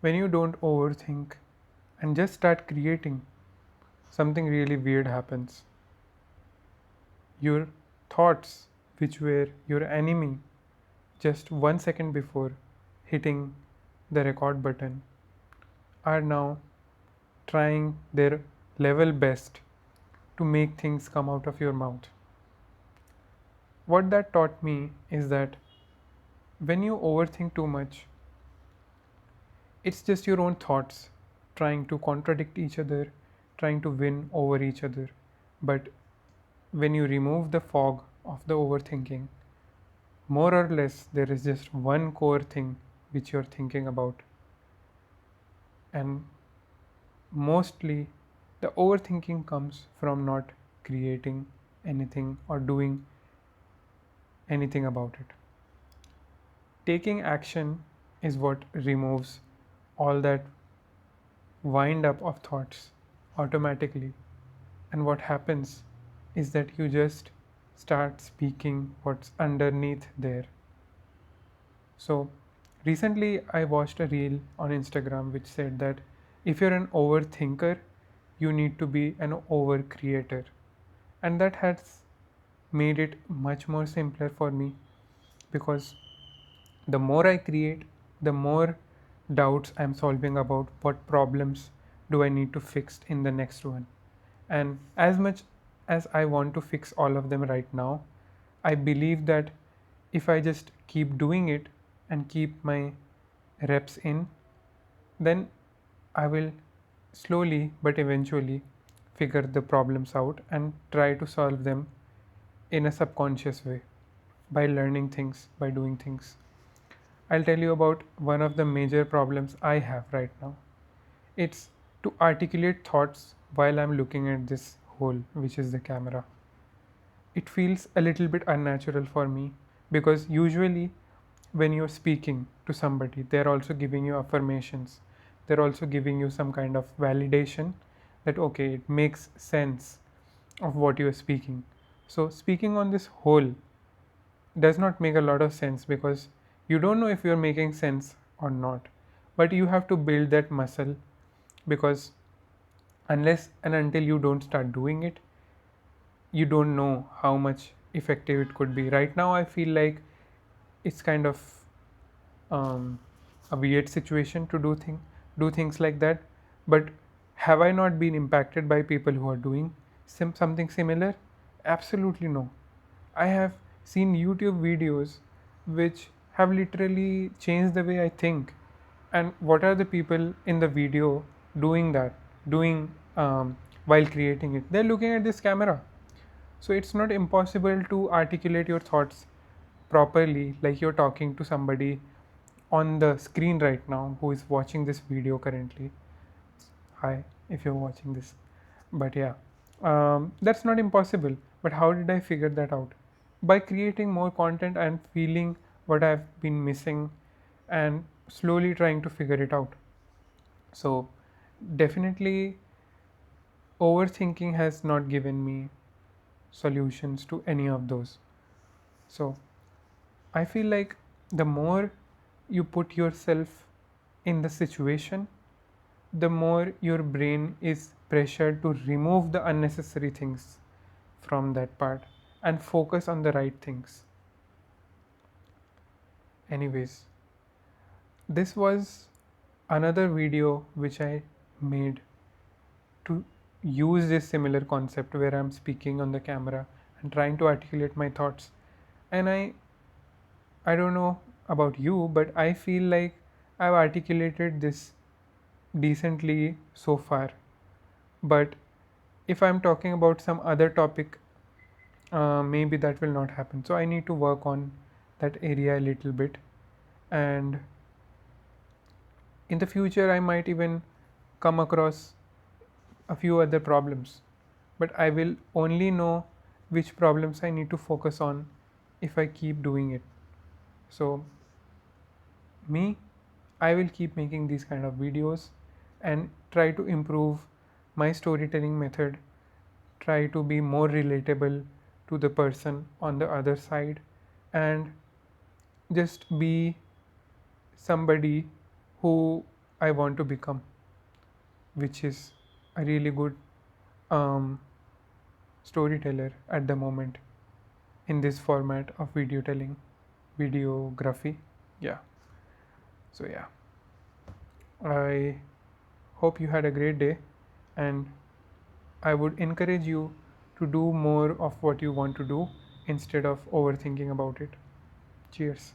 When you don't overthink and just start creating, something really weird happens. Your thoughts, which were your enemy just 1 second before hitting the record button, are now trying their level best to make things come out of your mouth. What that taught me is that when you overthink too much, it's just your own thoughts trying to contradict each other, trying to win over each other. But when you remove the fog of the overthinking, more or less there is just one core thing which you're thinking about. And mostly the overthinking comes from not creating anything or doing anything about it. Taking action is what removes all that wind up of thoughts automatically. And what happens is that you just start speaking what's underneath there. So, recently I watched a reel on Instagram which said that if you're an overthinker, you need to be an overcreator. And that has made it much more simpler for me because the more I create, the more doubts I'm solving about what problems do I need to fix in the next one. And as much as I want to fix all of them right now, I believe that if I just keep doing it and keep my reps in, then I will slowly but eventually figure the problems out and try to solve them in a subconscious way by learning things, by doing things. I'll tell you about one of the major problems I have right now. It's to articulate thoughts while I'm looking at this hole, which is the camera. It feels a little bit unnatural for me because usually when you're speaking to somebody, they're also giving you affirmations. They're also giving you some kind of validation that, okay, it makes sense of what you're speaking. So, speaking on this whole does not make a lot of sense because you don't know if you're making sense or not. But you have to build that muscle because unless and until you don't start doing it, you don't know how much effective it could be. Right now, I feel like it's kind of um, a weird situation to do things like that. But have I not been impacted by people who are doing something similar? Absolutely no. I have seen YouTube videos which have literally changed the way I think. And what are the people in the video doing that? Doing while creating it? They're looking at this camera. So it's not impossible to articulate your thoughts properly, like you're talking to somebody on the screen right now who is watching this video currently. Hi, if you're watching this. But yeah, that's not impossible. But how did I figure that out? By creating more content and feeling what I've been missing and slowly trying to figure it out. So, definitely, overthinking has not given me solutions to any of those. So, I feel like the more you put yourself in the situation, the more your brain is pressured to remove the unnecessary things from that part and focus on the right things. Anyways, this was another video which I made to use this similar concept where I'm speaking on the camera and trying to articulate my thoughts. And I don't know about you, but I feel like I've articulated this decently so far. But if I'm talking about some other topic, maybe that will not happen. So I need to work on that area a little bit. And in the future, I might even come across a few other problems. But I will only know which problems I need to focus on if I keep doing it. So me, I will keep making these kind of videos and try to improve my storytelling method, try to be more relatable to the person on the other side, and just be somebody who I want to become, which is a really good um, storyteller at the moment in this format of video telling, videography. Yeah. So, yeah, I hope you had a great day, and I would encourage you to do more of what you want to do instead of overthinking about it. Cheers.